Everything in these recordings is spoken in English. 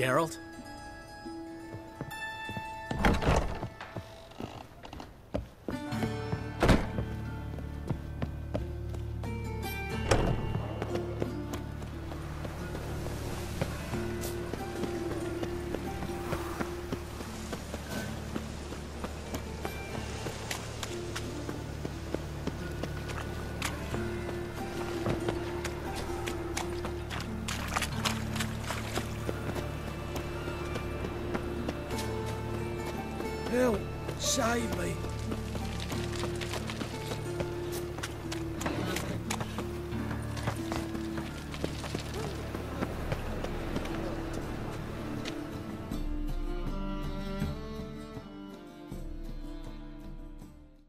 Geralt? Help! Save me!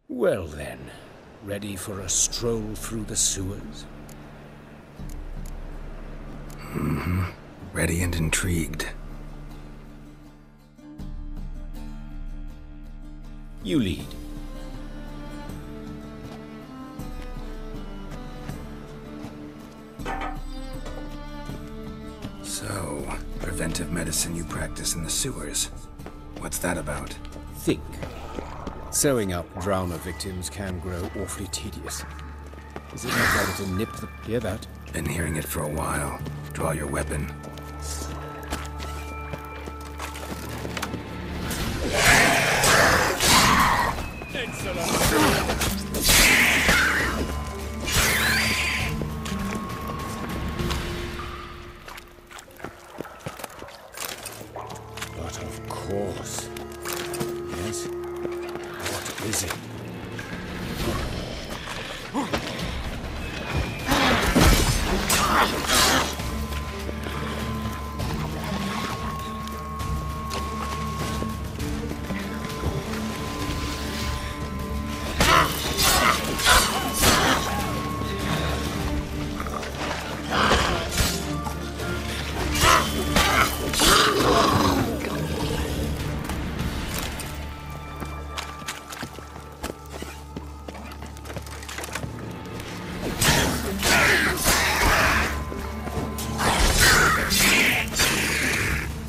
Well then, ready for a stroll through the sewers? Ready and intrigued. You lead. So, preventive medicine you practice in the sewers. What's that about? Think. Sewing up drowner victims can grow awfully tedious. Is it not better to nip the... Hear that? Been hearing it for a while. Draw your weapon. But of course. Yes? What is it?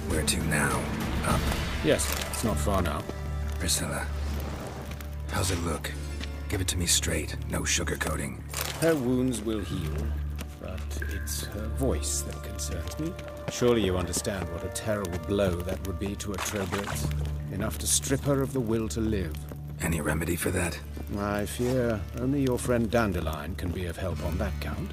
Where to now? Up. Yes, it's not far now. Priscilla. How's it look? Give it to me straight, no sugarcoating. Her wounds will heal, but it's her voice that concerns me. Surely you understand what a terrible blow that would be to a Trobrit. Enough to strip her of the will to live. Any remedy for that? I fear only your friend Dandelion can be of help on that count.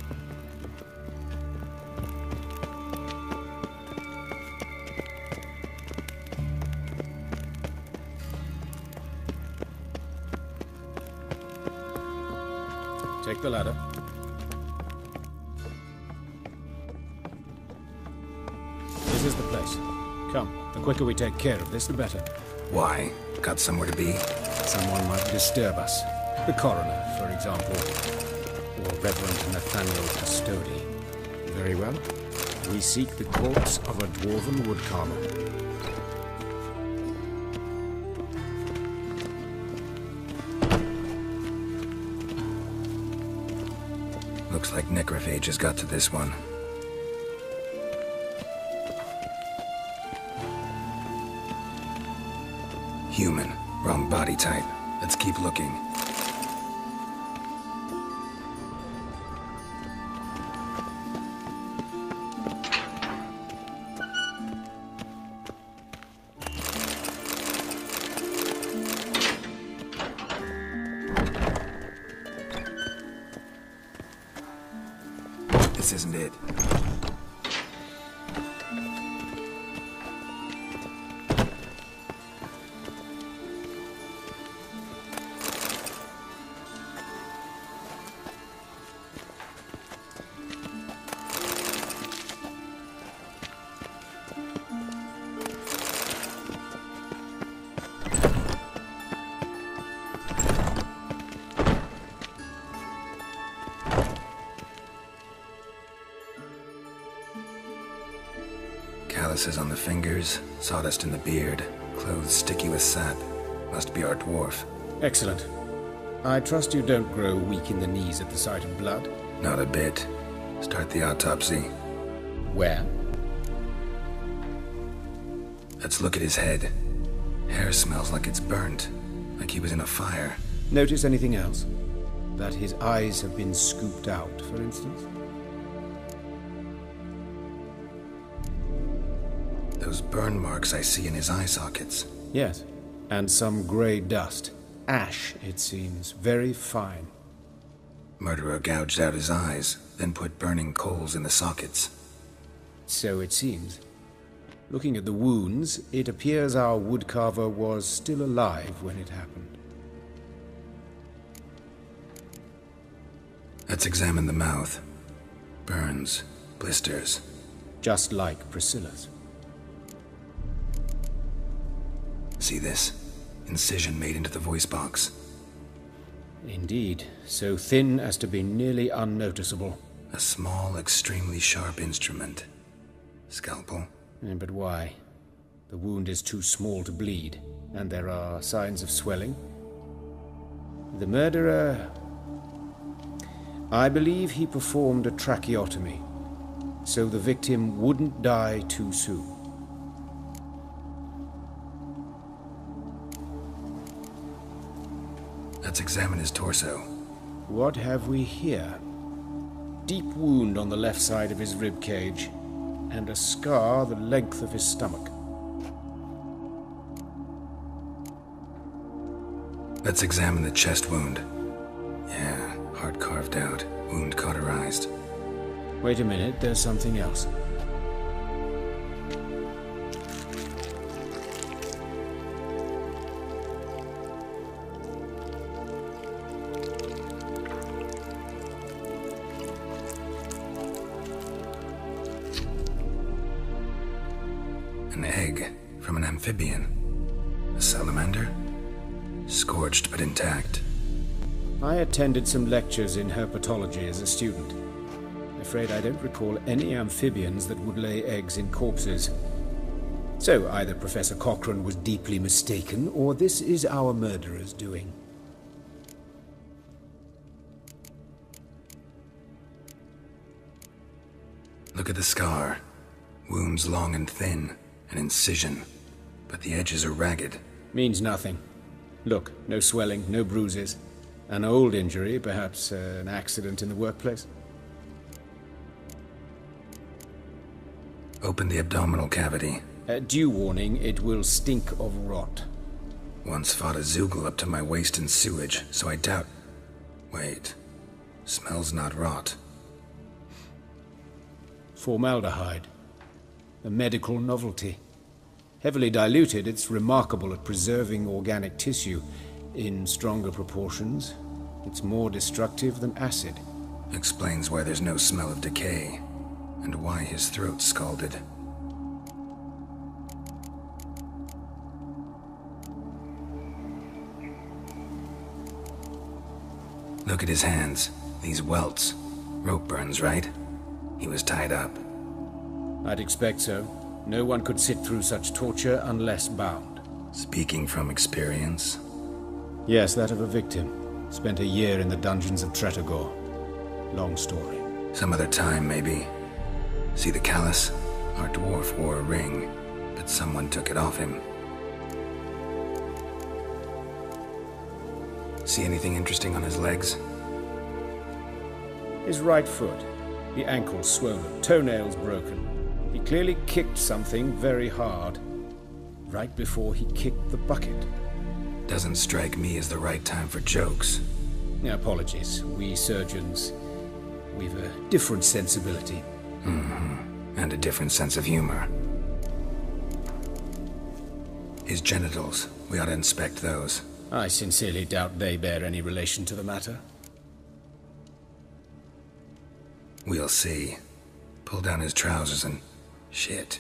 Take the ladder. This is the place. Come, the quicker we take care of this, the better. Why? Got somewhere to be? Someone might disturb us. The coroner, for example. Or Reverend Nathaniel Custodi. Very well. We seek the corpse of a dwarven woodcarver. Looks like necrophages got to this one. Human. Wrong body type. Let's keep looking. This isn't it. Calluses on the fingers, sawdust in the beard, clothes sticky with sap. Must be our dwarf. Excellent. I trust you don't grow weak in the knees at the sight of blood. Not a bit. Start the autopsy. Where? Let's look at his head. Hair smells like it's burnt, like he was in a fire. Notice anything else? That his eyes have been scooped out, for instance? Those burn marks I see in his eye sockets. Yes, and some grey dust. Ash, it seems. Very fine. Murderer gouged out his eyes, then put burning coals in the sockets. So it seems. Looking at the wounds, it appears our woodcarver was still alive when it happened. Let's examine the mouth. Burns, blisters. Just like Priscilla's. See this? Incision made into the voice box. Indeed, so thin as to be nearly unnoticeable. A small, extremely sharp instrument. Scalpel? But why? The wound is too small to bleed, and there are signs of swelling. The murderer... I believe he performed a tracheotomy, so the victim wouldn't die too soon. Let's examine his torso. What have we here? Deep wound on the left side of his rib cage, and a scar the length of his stomach. Let's examine the chest wound. Yeah, heart carved out, wound cauterized. Wait a minute, there's something else. An egg from an amphibian. A salamander? Scorched but intact. I attended some lectures in herpetology as a student. Afraid I don't recall any amphibians that would lay eggs in corpses. So either Professor Cochrane was deeply mistaken, or this is our murderer's doing. Look at the scar. Wounds long and thin. An incision. But the edges are ragged. Means nothing. Look, no swelling, no bruises. An old injury, perhaps an accident in the workplace. Open the abdominal cavity. Due warning, it will stink of rot. Once fought a Zoogle up to my waist in sewage, so I doubt... Wait. Smells not rot. Formaldehyde. A medical novelty. Heavily diluted, it's remarkable at preserving organic tissue. In stronger proportions, it's more destructive than acid. Explains why there's no smell of decay, and why his throat's scalded. Look at his hands. These welts. Rope burns, right? He was tied up. I'd expect so. No one could sit through such torture unless bound. Speaking from experience? Yes, that of a victim. Spent a year in the dungeons of Tretogor. Long story. Some other time, maybe. See the callus? Our dwarf wore a ring, but someone took it off him. See anything interesting on his legs? His right foot. The ankle swollen, toenails broken. He clearly kicked something very hard. Right before he kicked the bucket. Doesn't strike me as the right time for jokes. Apologies. We surgeons, we've a different sensibility. And a different sense of humor. His genitals, we ought to inspect those. I sincerely doubt they bear any relation to the matter. We'll see. Pull down his trousers and... shit.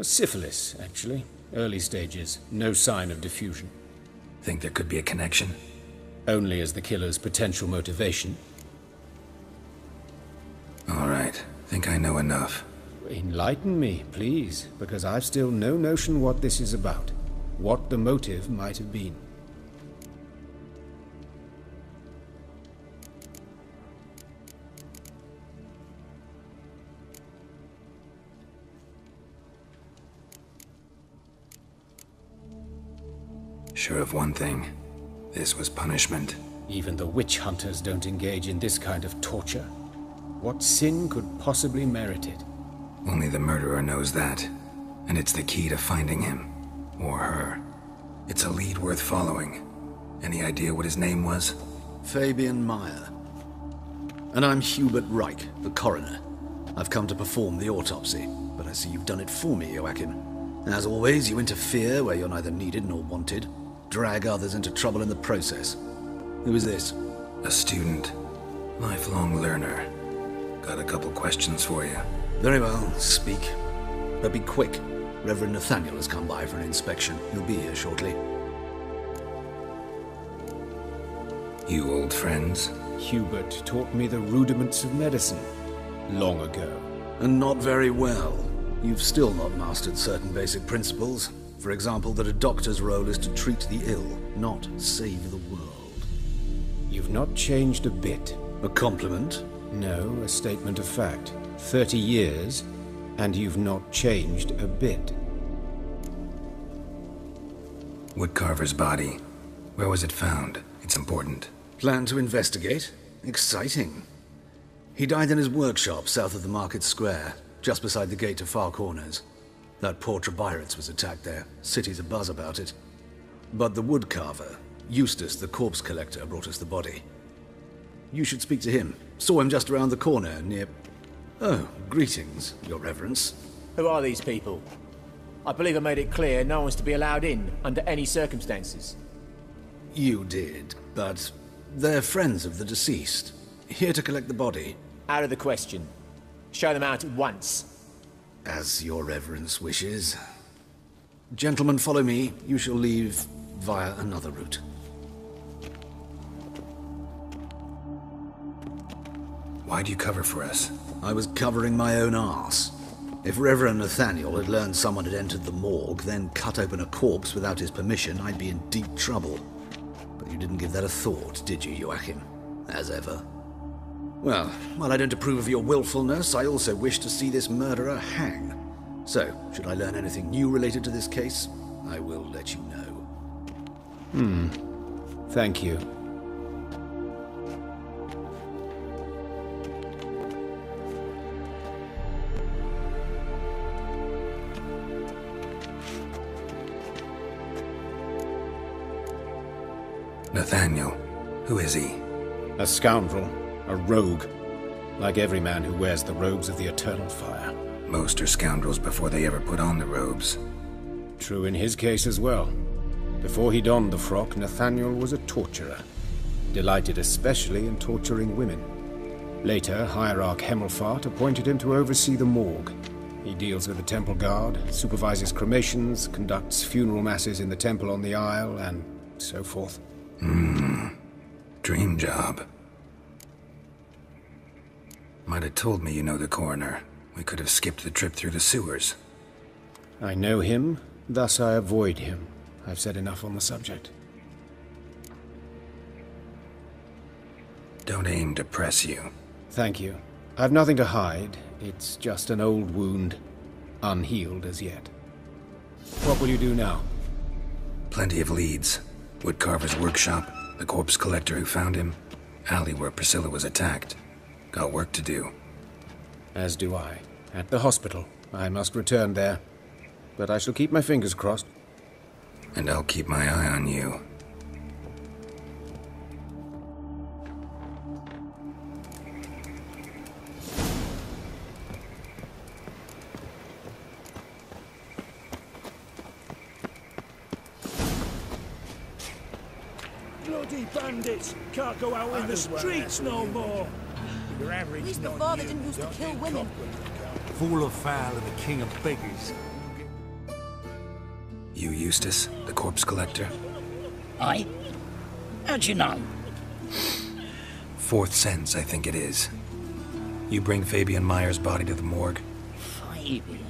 Syphilis, actually. Early stages. No sign of diffusion. Think there could be a connection? Only as the killer's potential motivation. All right. Think I know enough. Enlighten me, please, because I've still no notion what this is about. What the motive might have been. Sure of one thing. This was punishment. Even the witch hunters don't engage in this kind of torture. What sin could possibly merit it? Only the murderer knows that. And it's the key to finding him. Or her. It's a lead worth following. Any idea what his name was? Fabian Meyer. And I'm Hubert Reich, the coroner. I've come to perform the autopsy, but I see you've done it for me, Joachim. As always, you interfere where you're neither needed nor wanted. Drag others into trouble in the process. Who is this? A student. Lifelong learner. Got a couple questions for you. Very well, speak. But be quick. Reverend Nathaniel has come by for an inspection. He'll be here shortly. You old friends? Hubert taught me the rudiments of medicine long ago. And not very well. You've still not mastered certain basic principles. For example, that a doctor's role is to treat the ill, not save the world. You've not changed a bit. A compliment? No, a statement of fact. 30 years, and you've not changed a bit. Woodcarver's body. Where was it found? It's important. Plan to investigate? Exciting. He died in his workshop south of the market square, just beside the gate to Far Corners. That poor Trebirates was attacked there. City's abuzz about it. But the woodcarver, Eustace the corpse collector, brought us the body. You should speak to him. Saw him just around the corner near... Oh, greetings, Your Reverence. Who are these people? I believe I made it clear no one's to be allowed in under any circumstances. You did, but they're friends of the deceased. Here to collect the body. Out of the question. Show them out at once. As Your Reverence wishes. Gentlemen, follow me. You shall leave via another route. Why'd you cover for us? I was covering my own arse. If Reverend Nathaniel had learned someone had entered the morgue, then cut open a corpse without his permission, I'd be in deep trouble. But you didn't give that a thought, did you, Joachim? As ever. Well, while I don't approve of your willfulness, I also wish to see this murderer hang. So, should I learn anything new related to this case, I will let you know. Thank you. Nathaniel. Who is he? A scoundrel. A rogue. Like every man who wears the robes of the Eternal Fire. Most are scoundrels before they ever put on the robes. True in his case as well. Before he donned the frock, Nathaniel was a torturer. Delighted especially in torturing women. Later, Hierarch Hemelfart appointed him to oversee the morgue. He deals with the temple guard, supervises cremations, conducts funeral masses in the temple on the Isle, and so forth. Dream job. Might have told me you know the coroner. We could have skipped the trip through the sewers. I know him, thus I avoid him. I've said enough on the subject. Don't aim to press you. Thank you. I've nothing to hide. It's just an old wound, unhealed as yet. What will you do now? Plenty of leads. Woodcarver's workshop, the corpse collector who found him, alley where Priscilla was attacked. Got work to do. As do I. At the hospital. I must return there. But I shall keep my fingers crossed. And I'll keep my eye on you. Bloody bandits! Can't go out in the streets no more! At least the father didn't used to kill women. Fall afoul of the king of beggars. You Eustace, the corpse collector? Aye? How'd you know? Fourth sense, I think it is. You bring Fabian Meyer's body to the morgue? Fabian.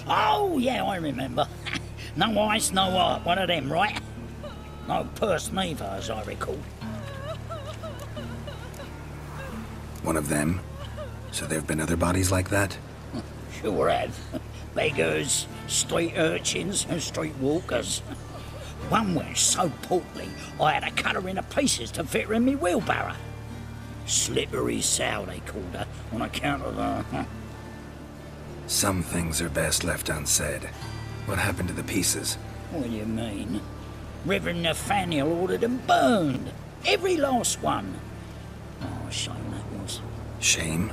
Oh, yeah, I remember. No eyes, no heart, one of them, right? No purse neither, as I recall. One of them? So there've been other bodies like that? Sure have. Beggars, street urchins, and street walkers. One went so portly, I had to cut her into pieces to fit her in me wheelbarrow. Slippery sow, they called her, on account of her. Some things are best left unsaid. What happened to the pieces? What do you mean? Reverend Nathaniel ordered them burned. Every last one. Oh, shame that was. Shame?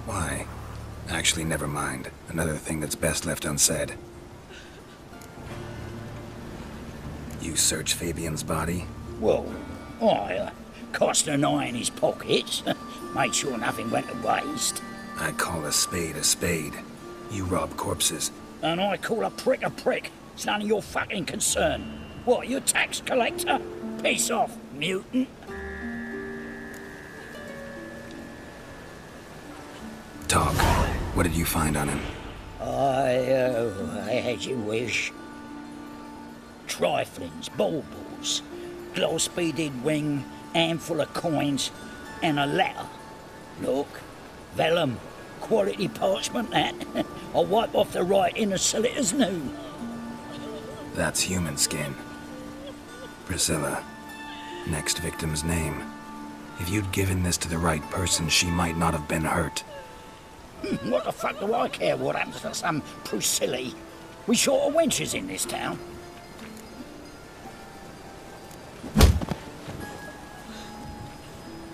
Why? Actually, never mind. Another thing that's best left unsaid. You searched Fabian's body? Well, I cast an eye in his pockets. Made sure nothing went to waste. I call a spade a spade. You rob corpses. And I call a prick a prick. It's none of your fucking concern. What, you a tax collector? Piss off, mutant. Talk. What did you find on him? I as you wish. Triflings, baubles, gloss-beaded ring, handful of coins, and a letter. Look, vellum, quality parchment that. I'll wipe off the writing and sell it as new. That's human skin. Priscilla. Next victim's name. If you'd given this to the right person, she might not have been hurt. What the fuck do I care what happens to some Priscilla? We short of wenches in this town.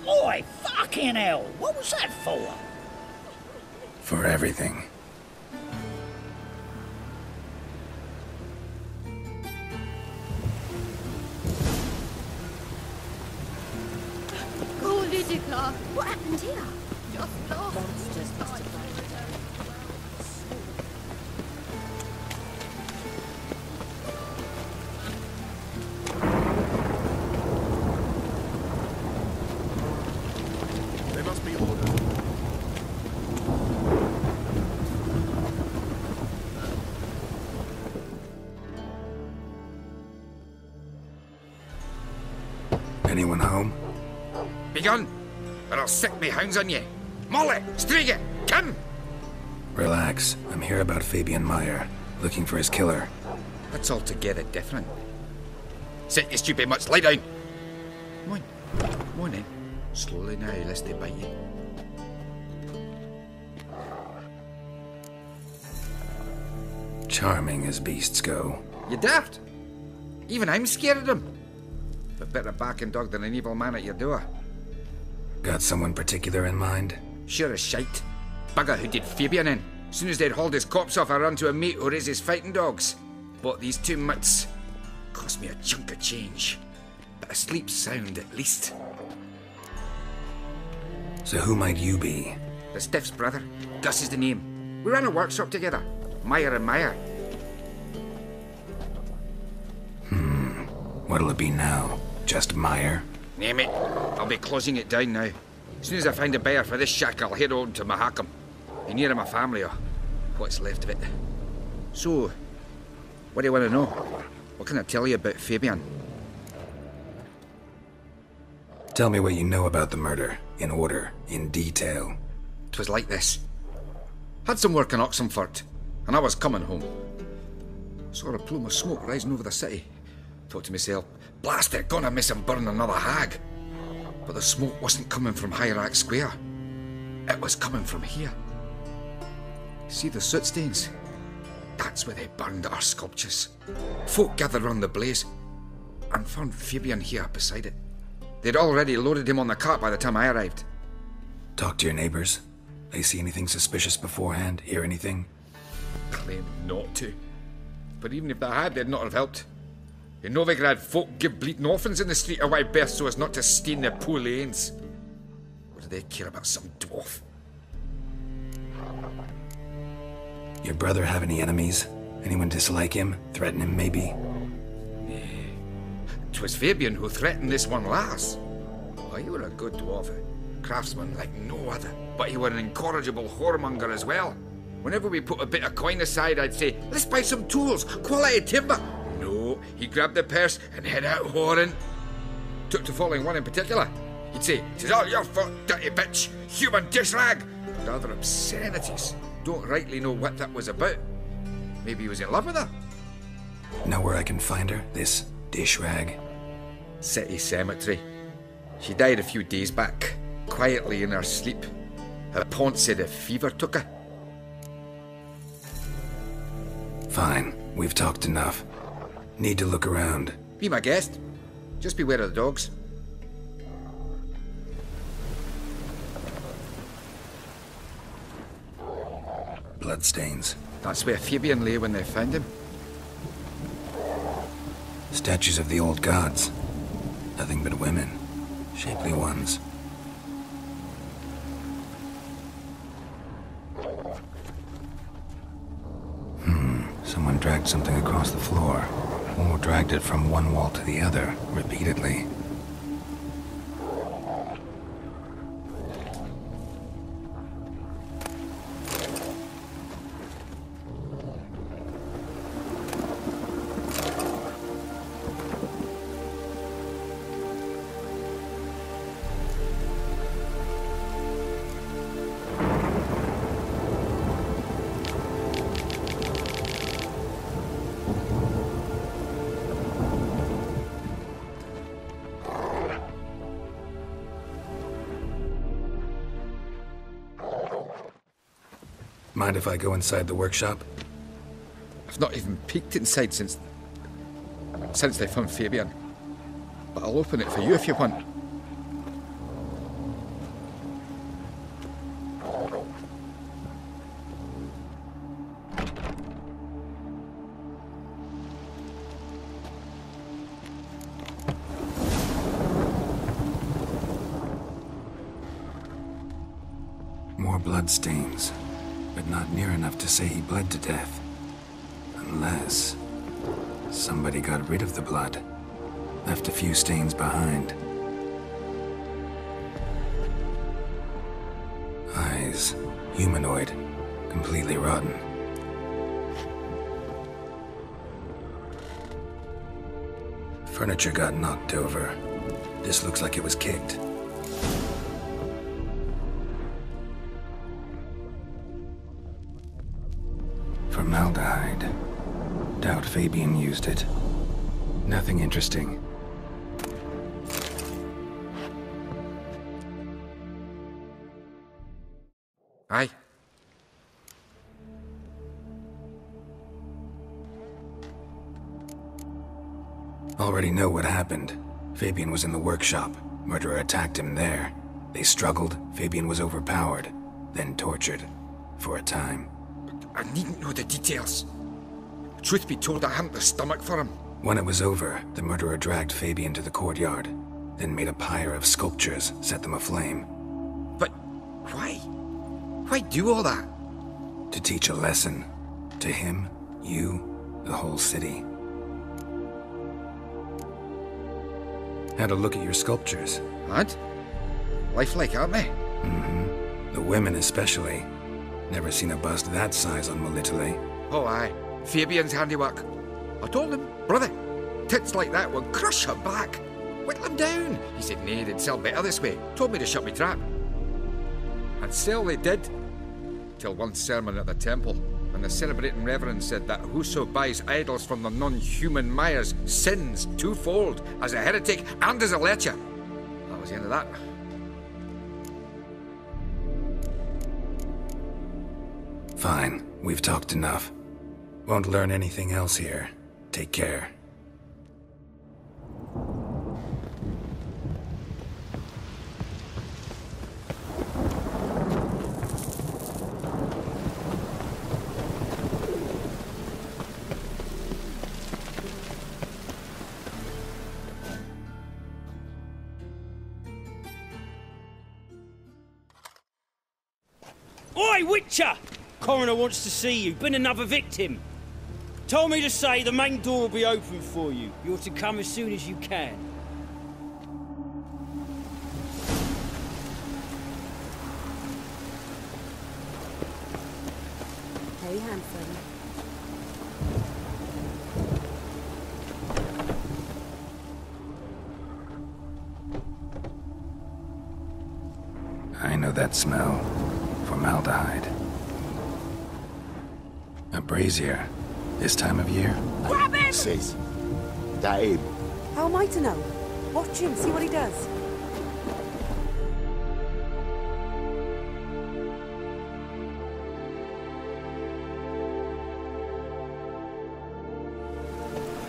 Oi, fucking hell! What was that for? For everything. Oh, Lydica, what happened here? Just lost. They must be ordered. Anyone home? Begone, or I'll sick me hounds on you. Molly, Striga, come! Relax. I'm here about Fabian Meyer, looking for his killer. That's altogether different. Sit, you stupid mutts, lie down. Come on then. Slowly now, lest they bite you. Charming as beasts go. You daft? Even I'm scared of them. But better barking dog than an evil man at your door. Got someone particular in mind? Sure as shite. Bugger who did Fabian in. Soon as they'd hauled his corpse off, I run to a mate who raises fighting dogs. Bought these 2 mutts. Cost me a chunk of change. But I sleep sound at least. So who might you be? The Stiff's brother. Gus is the name. We ran a workshop together. Meyer and Meyer. What'll it be now? Just Meyer? Name it. I'll be closing it down now. As soon as I find a buyer for this shack, I'll head on to Mahakam. Be near my family, or what's left of it. So, what do you want to know? What can I tell you about Fabian? Tell me what you know about the murder, in order, in detail. 'Twas like this. Had some work in Oxenford, and I was coming home. Saw a plume of smoke rising over the city. Thought to myself, blast it, gonna miss and burn another hag. But the smoke wasn't coming from Hierarch Square. It was coming from here. See the soot stains? That's where they burned our sculptures. Folk gathered round the blaze and found Fabian here beside it. They'd already loaded him on the cart by the time I arrived. Talk to your neighbors. They see anything suspicious beforehand? Hear anything? Claimed not to. But even if they had, they'd not have helped. In Novigrad, folk give bleeding orphans in the street a wide berth so as not to stain their poor lanes. What do they care about some dwarf? Your brother have any enemies? Anyone dislike him? Threaten him, maybe? 'Twas Fabian who threatened this one last. Oh, you were a good dwarf, craftsman like no other. But you were an incorrigible whoremonger as well. Whenever we put a bit of coin aside, I'd say, let's buy some tools, quality timber. No, he grabbed the purse and head out whoring. Took to following one in particular. He'd say, "'Tis all your fault, dirty bitch, human dish rag." Rather obscenities. Don't rightly know what that was about. Maybe he was in love with her. Know where I can find her? This Dishrag? City cemetery. She died a few days back, quietly in her sleep. Her pont said a fever took her. Fine, we've talked enough. Need to look around. Be my guest. Just beware of the dogs. Bloodstains. That's where Fabian lay when they found him. Statues of the old gods. Nothing but women. Shapely ones. Someone dragged something across the floor, or dragged it from one wall to the other, repeatedly. Mind if I go inside the workshop? I've not even peeked inside since they found Fabian. But I'll open it for you if you want. More bloodstains. But not near enough to say he bled to death. Unless somebody got rid of the blood, left a few stains behind. Eyes, humanoid, completely rotten. Furniture got knocked over. This looks like it was kicked. Formaldehyde. Doubt Fabian used it. Nothing interesting. Aye. Already know what happened. Fabian was in the workshop. Murderer attacked him there. They struggled. Fabian was overpowered, then tortured. For a time. I needn't know the details. Truth be told, I hadn't the stomach for him. When it was over, the murderer dragged Fabian to the courtyard, then made a pyre of sculptures, set them aflame. But why? Why do all that? To teach a lesson. To him, you, the whole city. Had a look at your sculptures. Had? Lifelike, aren't they? The women especially. Never seen a bust that size on Melitele. Oh, aye. Fabian's handiwork. I told him, brother, tits like that will crush her back. Whittle him down. He said, nay, they'd sell better this way. Told me to shut me trap. And sell they did. Till one sermon at the temple, when the celebrating reverend said that whoso buys idols from the non-human Mayas sins twofold, as a heretic and as a lecher. That was the end of that. Fine, we've talked enough. Won't learn anything else here. Take care. Oi, Witcher! Coroner wants to see you. Been another victim. Told me to say the main door will be open for you. You're to come as soon as you can. Very handsome. I know that smell. Formaldehyde. A brazier. This time of year? Grab him! Says, that him? How am I to know? Watch him, see what he does.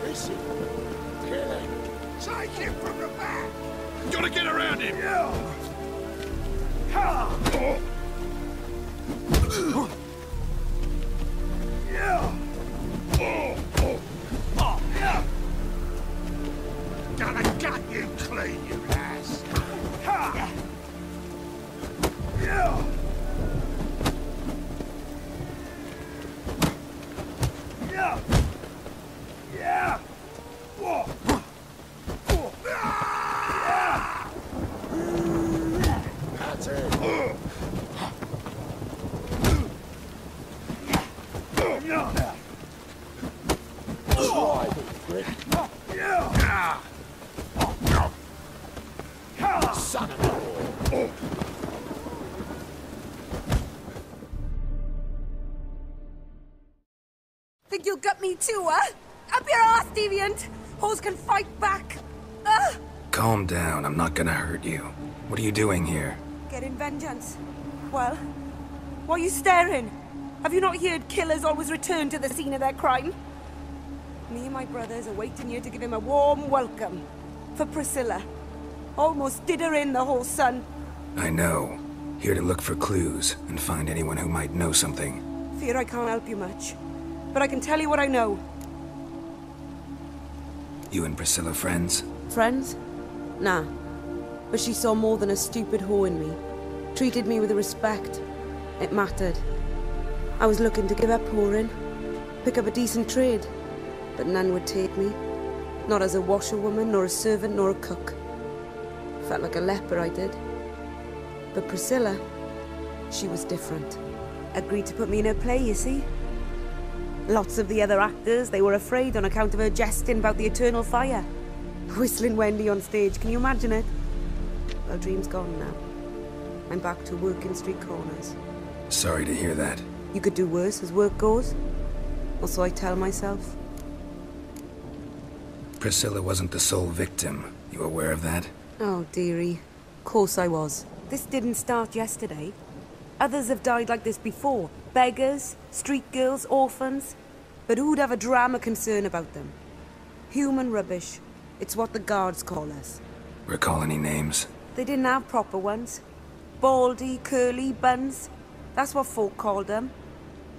Listen. Kill him. Take him from the back. Gotta get around him! Yeah. Ha! Yeah. Oh, yeah. Gonna gut you clean, you ass. Ha! Yeah. Yeah. Yeah. Whoa. Whoa. Yeah. That's it. Son of a... Think you'll gut me too, huh? Up your ass, deviant! Hoes can fight back! Calm down, I'm not gonna hurt you. What are you doing here? Getting vengeance. Well, why are you staring? Have you not heard killers always return to the scene of their crime? Me and my brothers are waiting here to give him a warm welcome. For Priscilla. Almost did her in, the whole son. I know. Here to look for clues and find anyone who might know something. Fear I can't help you much. But I can tell you what I know. You and Priscilla friends? Friends? Nah. But she saw more than a stupid whore in me. Treated me with respect. It mattered. I was looking to give up whoring. Pick up a decent trade. But none would take me. Not as a washerwoman, nor a servant, nor a cook. Felt like a leper, I did. But Priscilla, she was different. Agreed to put me in her play, you see? Lots of the other actors, they were afraid on account of her jesting about the eternal fire. Whistling Wendy on stage, can you imagine it? Well, dream's gone now. I'm back to working street corners. Sorry to hear that. You could do worse as work goes. Or so I tell myself. Priscilla wasn't the sole victim. You aware of that? Oh, dearie. Of course I was. This didn't start yesterday. Others have died like this before. Beggars, street girls, orphans. But who'd have a drama concern about them? Human rubbish. It's what the guards call us. Recall any names? They didn't have proper ones. Baldy, curly, buns. That's what folk called them.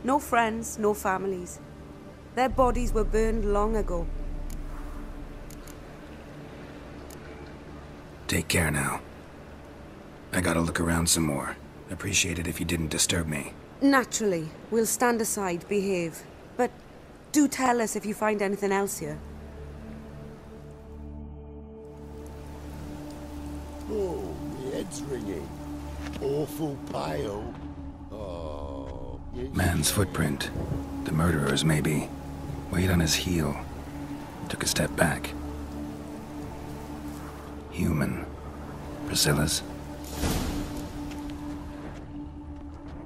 No friends, no families. Their bodies were burned long ago. Take care now. I gotta look around some more. Appreciate it if you didn't disturb me. Naturally. We'll stand aside, behave. But do tell us if you find anything else here. Oh, my head's ringing. Awful pale. Oh, yes. Man's footprint. The murderer's, maybe. Weight on his heel. Took a step back. Human. Priscilla's.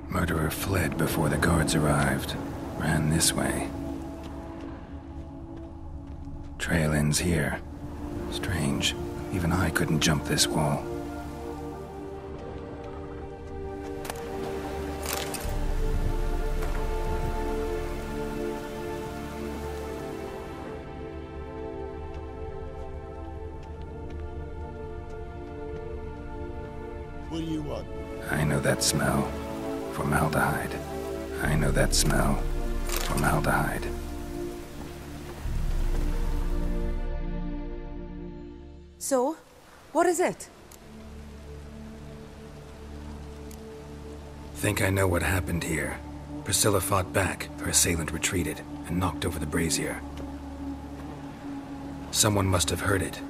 Murderer fled before the guards arrived. Ran this way. Trail ends here. Strange. Even I couldn't jump this wall. What do you want? I know that smell. Formaldehyde. I know that smell. Formaldehyde. So, what is it? Think I know what happened here. Priscilla fought back, her assailant retreated, and knocked over the brazier. Someone must have heard it.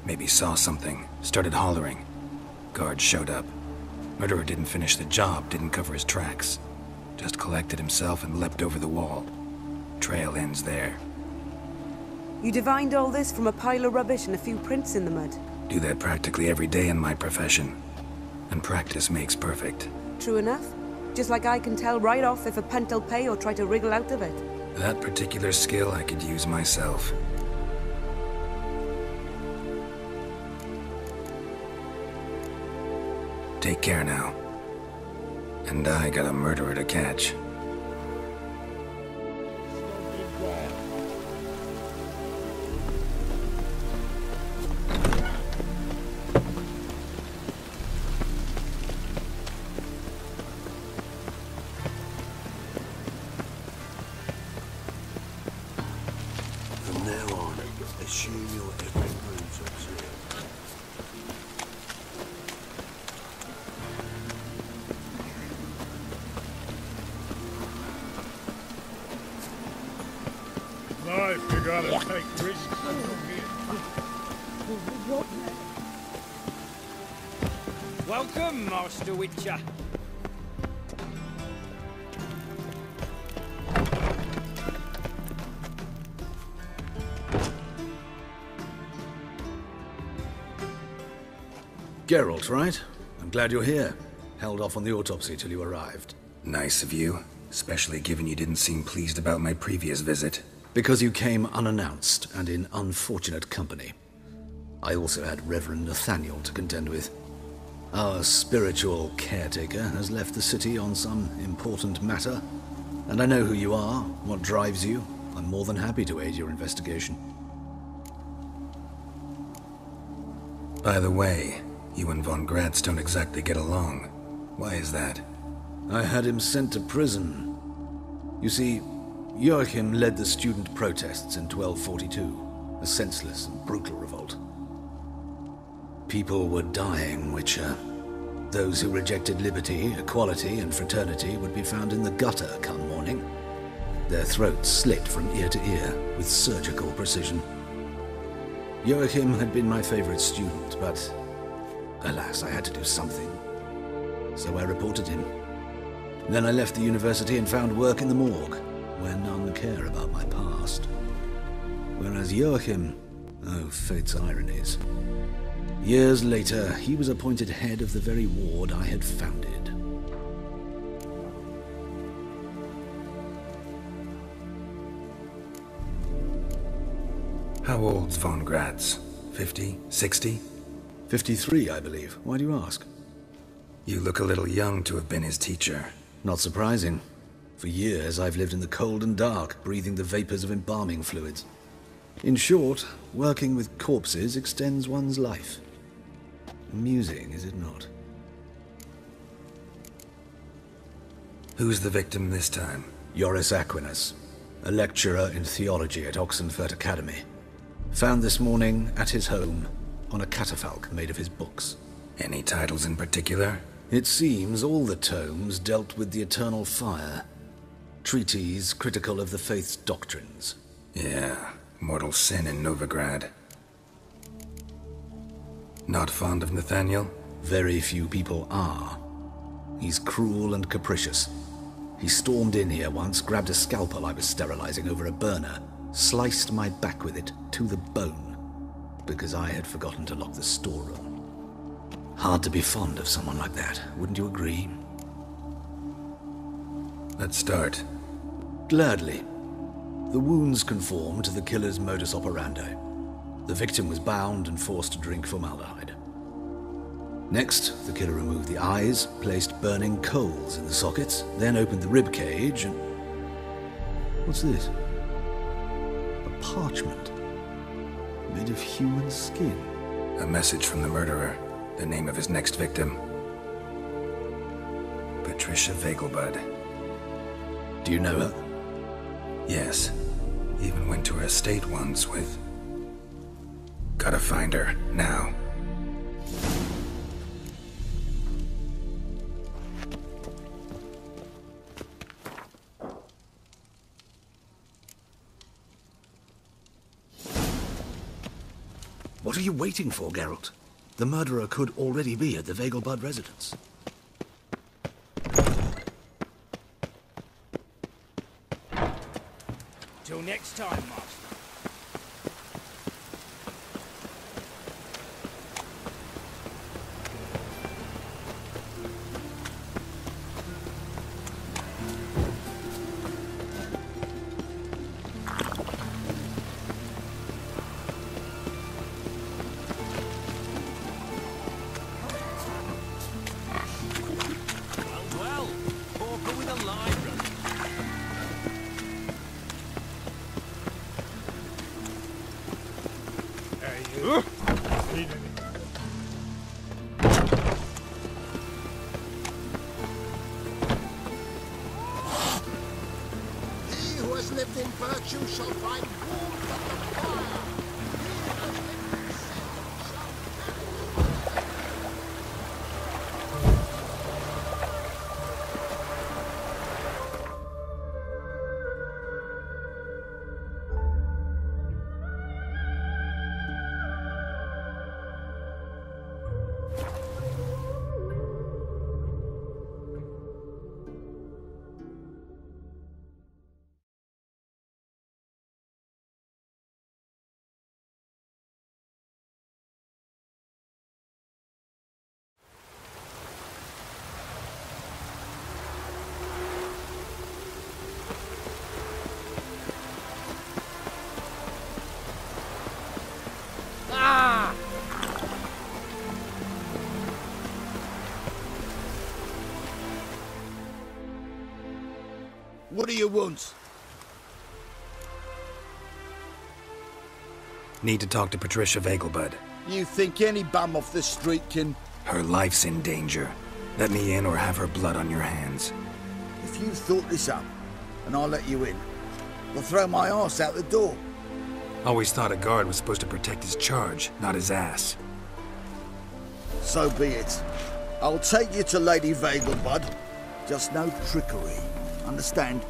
Maybe saw something, started hollering. Guards showed up. Murderer didn't finish the job, didn't cover his tracks. Just collected himself and leapt over the wall. Trail ends there. You divined all this from a pile of rubbish and a few prints in the mud. Do that practically every day in my profession. And practice makes perfect. True enough. Just like I can tell right off if a punt'll pay or try to wriggle out of it. That particular skill I could use myself. Take care now. And I got a murderer to catch. From now on, assume your every move's observed. Life, you gotta take risks. Welcome, Master Witcher. Geralt, right? I'm glad you're here. Held off on the autopsy till you arrived. Nice of you, especially given you didn't seem pleased about my previous visit. Because you came unannounced and in unfortunate company. I also had Reverend Nathaniel to contend with. Our spiritual caretaker has left the city on some important matter, and I know who you are, what drives you. I'm more than happy to aid your investigation. By the way, you and von Gratz don't exactly get along. Why is that? I had him sent to prison. You see, Joachim led the student protests in 1242, a senseless and brutal revolt. People were dying, Witcher. Those who rejected liberty, equality, and fraternity would be found in the gutter come morning. Their throats slit from ear to ear with surgical precision. Joachim had been my favorite student, but alas, I had to do something. So I reported him. Then I left the university and found work in the morgue, where none care about my past. Whereas Joachim, oh, fate's ironies. Years later, he was appointed head of the very ward I had founded. How old's von Gratz? 50? 60? 53, I believe. Why do you ask? You look a little young to have been his teacher. Not surprising. For years, I've lived in the cold and dark, breathing the vapors of embalming fluids. In short, working with corpses extends one's life. Amusing, is it not? Who's the victim this time? Joris Aquinas, a lecturer in theology at Oxenfurt Academy. Found this morning at his home on a catafalque made of his books. Any titles in particular? It seems all the tomes dealt with the eternal fire. Treatises critical of the faith's doctrines. Yeah, mortal sin in Novigrad. Not fond of Nathaniel? Very few people are. He's cruel and capricious. He stormed in here once, grabbed a scalpel I was sterilizing over a burner, sliced my back with it to the bone, because I had forgotten to lock the storeroom. Hard to be fond of someone like that, wouldn't you agree? Let's start. Gladly. The wounds conform to the killer's modus operandi. The victim was bound and forced to drink formaldehyde. Next, the killer removed the eyes, placed burning coals in the sockets, then opened the rib cage and... What's this? A parchment made of human skin. A message from the murderer. The name of his next victim. Patricia Vegelbud. Do you know her? Yes. Even went to her estate once with... Gotta find her, now. What are you waiting for, Geralt? The murderer could already be at the Vegelbud residence. Till next time, Master. He who has lived in virtue shall find warmth of the fire. He who has lived in sin shall perish. What do you want? Need to talk to Patricia Vegelbud. You think any bum off the street can... Her life's in danger. Let me in or have her blood on your hands. If you thought this up, and I'll let you in, I'll throw my arse out the door. Always thought a guard was supposed to protect his charge, not his ass. So be it. I'll take you to Lady Vegelbud. Just no trickery. Understand?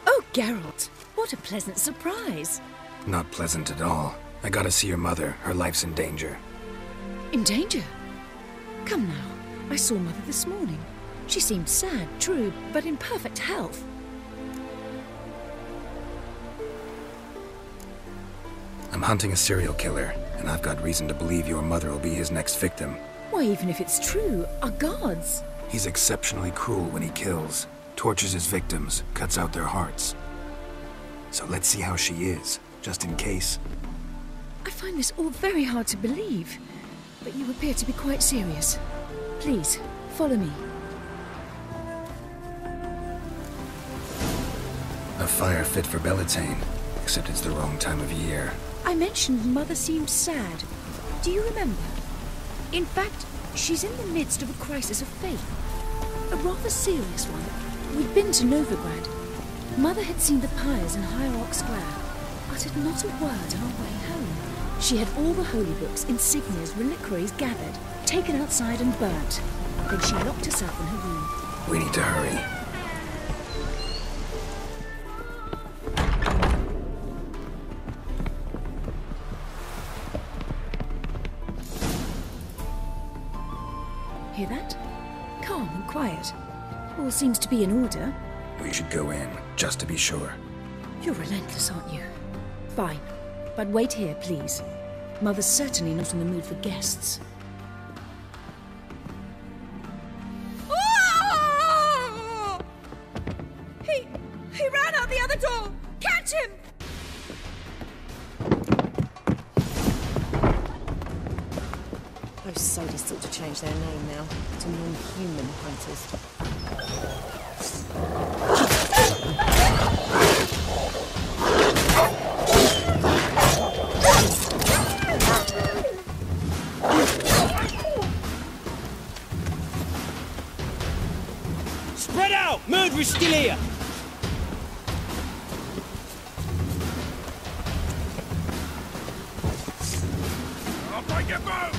Oh, Geralt, what a pleasant surprise. Not pleasant at all. I gotta see your mother. Her life's in danger. In danger? Come now, I saw Mother this morning. She seemed sad, true, but in perfect health. I'm hunting a serial killer, and I've got reason to believe your mother will be his next victim. Why, even if it's true, our guards... He's exceptionally cruel when he kills, tortures his victims, cuts out their hearts. So let's see how she is, just in case. I find this all very hard to believe, but you appear to be quite serious. Please, follow me. A fire fit for Belitane, except it's the wrong time of year. I mentioned Mother seemed sad. Do you remember? In fact, she's in the midst of a crisis of faith. A rather serious one. We'd been to Novigrad. Mother had seen the pyres in Hierarch Square, uttered not a word on our way home. She had all the holy books, insignias, reliquaries gathered, taken outside and burnt. Then she locked herself in her room. We need to hurry. Hear that? Calm and quiet. All seems to be in order. We should go in, just to be sure. You're relentless, aren't you? Fine. But wait here, please. Mother's certainly not in the mood for guests. Oh! He ran out the other door! Catch him! Those sadists ought to change their name now to non-human hunters. Spread out! Murderer's still here! I'll break your bones!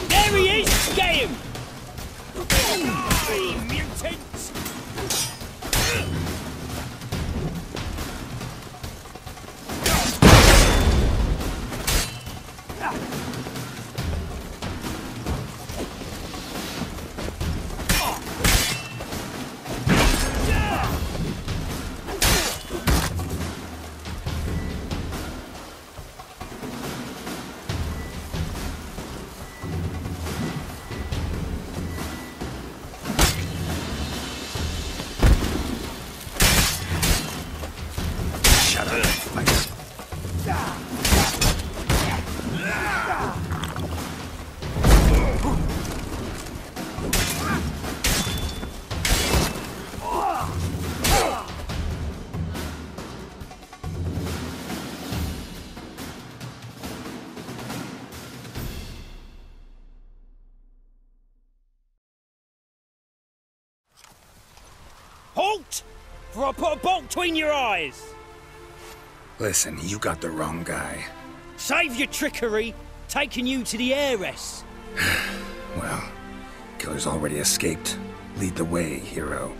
There he is! Get him! Die, mutants! Halt! For I'll put a bolt between your eyes! Listen, you got the wrong guy. Save your trickery, taking you to the heiress. Well, killer's already escaped. Lead the way, hero.